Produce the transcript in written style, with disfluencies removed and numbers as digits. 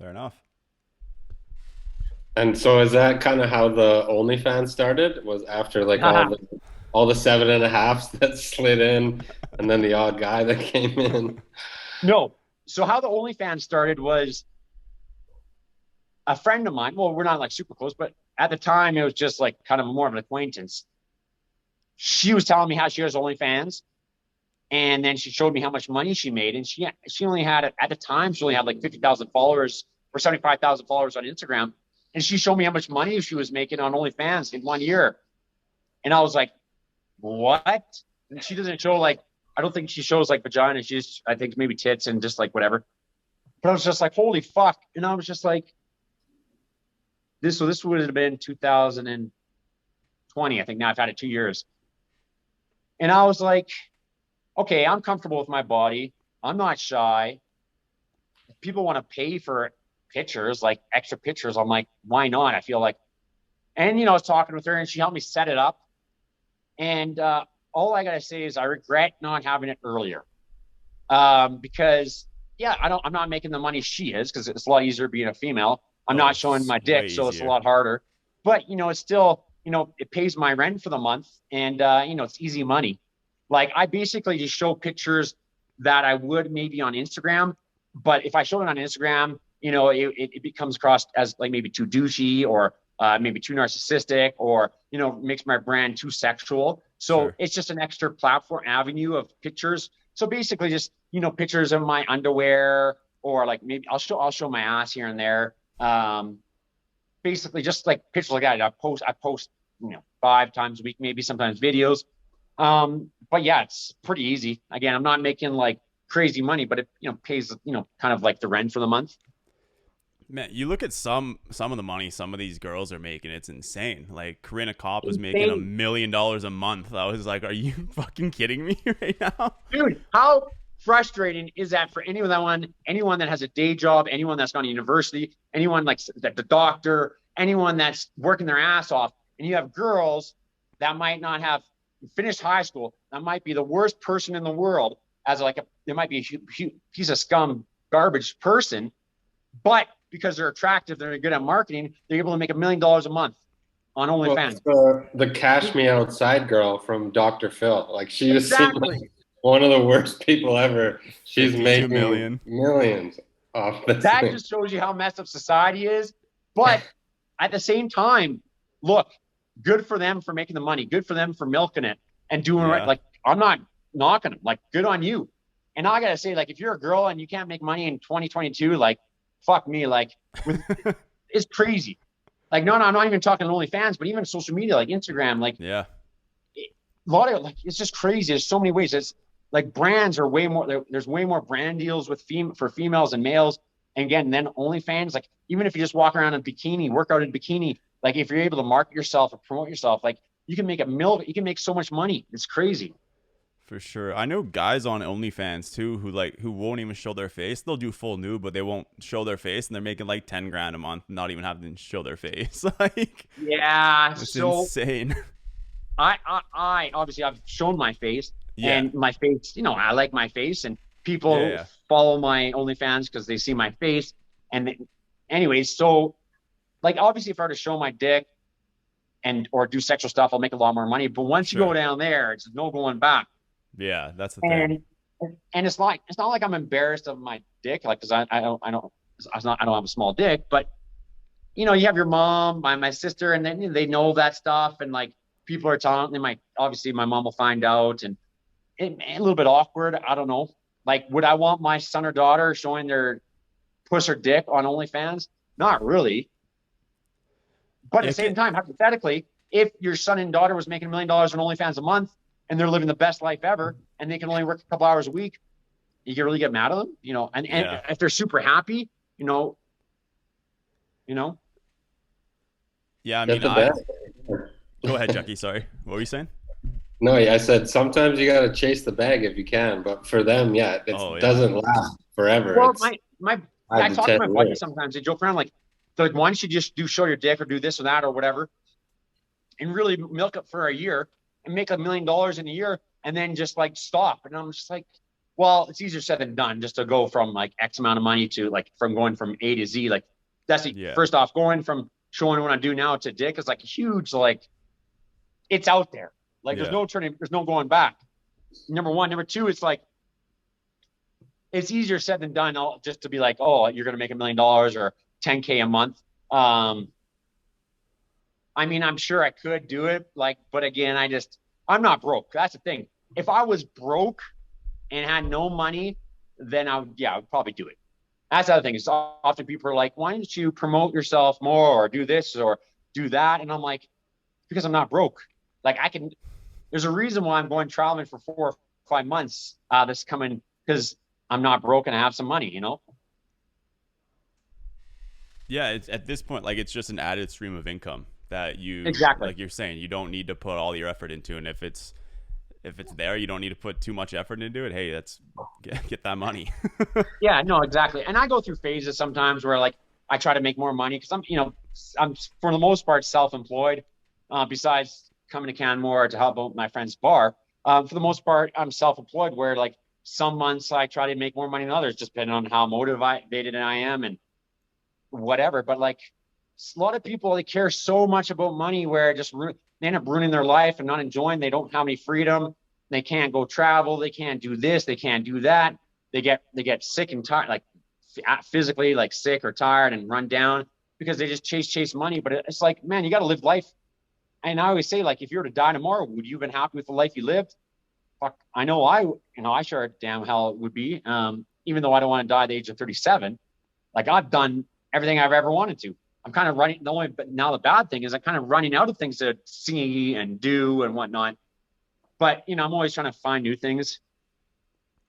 Fair enough. And so is that kind of how the OnlyFans started? Was after like all the 7.5s that slid in, and then the odd guy that came in. No. So how the OnlyFans started was a friend of mine. Well, we're not like super close, but at the time it was just like kind of more of an acquaintance. She was telling me how she has OnlyFans, and then she showed me how much money she made, and she only had at the time she only had like 50,000 followers or 75,000 followers on Instagram, and she showed me how much money she was making on OnlyFans in 1 year, and I was like, what? And she doesn't show like I don't think she shows like vagina. She's I think maybe tits and just like whatever. But I was just like, holy fuck, and I was just like, this would have been 2020. I think now I've had it 2 years. And I was like, okay, I'm comfortable with my body. I'm not shy. If people want to pay for pictures, like extra pictures, I'm like, why not? I feel like, and I was talking with her and she helped me set it up. And all I gotta say is I regret not having it earlier. Because yeah, I'm not making the money she is because it's a lot easier being a female. I'm Oh, not showing it's my way dick, so it's a easier. lot harder. But it's still, it pays my rent for the month, and it's easy money. Like I basically just show pictures that I would maybe on Instagram, but if I show it on Instagram, it becomes across as like maybe too douchey or maybe too narcissistic or makes my brand too sexual. So Sure. it's just an extra platform avenue of pictures. So basically, just pictures of my underwear or like maybe I'll show my ass here and there. Basically just like pictures like that. I post 5 times a week, maybe sometimes videos. But yeah, it's pretty easy. Again, I'm not making like crazy money, but it pays kind of like the rent for the month. Man, you look at some of the money some of these girls are making, it's insane. Like Corinna Kopp was making a Insane. million dollars a month. I was like, are you fucking kidding me right now? Dude, how frustrating is that for anyone that has a day job, anyone that's gone to university, anyone like that the doctor, anyone that's working their ass off, and you have girls that might not have finished high school, that might be the worst person in the world, as like they might be a piece of scum garbage person, but because they're attractive, they're good at marketing, they're able to make $1 million a month on Well, OnlyFans. it's the Cash Me Outside girl from Dr. Phil. Like she just seemed like Exactly. one of the worst people ever. She's 52 making million. millions off this That thing. just shows you how messed up society is. But at the same time, look, good for them for making the money. Good for them for milking it and doing right. Yeah. Like I'm not knocking them. Like good on you. And I gotta say, like if you're a girl and you can't make money in 2022, like fuck me. Like with it's crazy. Like no, I'm not even talking OnlyFans, but even social media like Instagram, like Yeah. a lot of like it's just crazy. There's so many ways. It's like brands are way more. There's way more brand deals with for females and males. And again, then OnlyFans, like even if you just walk around in bikini, work out in bikini, like if you're able to market yourself or promote yourself, like you can make you can make so much money. It's crazy. For sure. I know guys on OnlyFans too who won't even show their face. They'll do full nude, but they won't show their face and they're making like 10 grand a month, not even having to show their face. Like Yeah. it's So insane. I obviously I've shown my face Yeah. and my face, I like my face and Yeah, people yeah. follow my OnlyFans because they see my face. And anyways, so like obviously if I were to show my dick and or do sexual stuff, I'll make a lot more money. But once you go Sure. down there, it's no going back. Yeah, that's the thing. And it's not like I'm embarrassed of my dick, like because I don't have a small dick, but you have your mom, my sister, and then they know that stuff, and like people are telling them, obviously my mom will find out, and a little bit awkward. I don't know. Like, would I want my son or daughter showing their puss or dick on OnlyFans? Not really. But at the It same get, time, hypothetically, if your son and daughter was making $1 million on OnlyFans a month and they're living the best life ever and they can only work a couple hours a week, you can really get mad at them, and yeah. if they're super happy, you know, you know, Yeah, I Get mean, the I bag. go ahead, Jackie, sorry. What were you saying? No, I said sometimes you gotta chase the bag if you can, but for them, yeah, it Oh, yeah. doesn't last forever. well, It's my I five to talk to ten my buddies years. sometimes. They joke around like, they're like, why don't you just show your dick or do this or that or whatever, and really milk it for a year and make $1 million in a year, and then just like stop. And I'm just like, well, it's easier said than done just to go from like X amount of money to like from going from A to Z. Like that's the Yeah. first off, going from showing what I do now to Dick is like huge, like it's out there. Like Yeah. there's no going back. Number one. Number two, it's like it's easier said than done just to be like, oh, you're gonna make $1 million or 10K a month. I mean, I'm sure I could do it, like, but again, I'm not broke. That's the thing. If I was broke and had no money, then I would probably do it. That's the other thing. It's often people are like, why don't you promote yourself more or do this or do that? And I'm like, because I'm not broke. Like there's a reason why I'm going traveling for 4 or 5 months this coming, because I'm not broke and I have some money, you know? Yeah, it's at this point, like, it's just an added stream of income that you, Exactly. like you're saying, you don't need to put all your effort into. And if it's there, you don't need to put too much effort into it. Hey, that's get that money. Yeah, no, exactly. And I go through phases sometimes where like I try to make more money because I'm for the most part self-employed. Besides coming to Canmore to help out my friend's bar, for the most part I'm self-employed. Where like some months I try to make more money than others, just depending on how motivated I am and whatever. But like a lot of people, they care so much about money where it just they end up ruining their life and not enjoying. They don't have any freedom. They can't go travel. They can't do this. They can't do that. They get sick and tired, like physically like sick or tired and run down because they just chase money. But it's like, man, you got to live life. And I always say, like, if you were to die tomorrow, would you have been happy with the life you lived? Fuck, I know I sure damn hell would be. Even though I don't want to die at the age of 37, like I've done everything I've ever wanted to. I'm kind of running. But now the bad thing is I'm kind of running out of things to see and do and whatnot. But I'm always trying to find new things.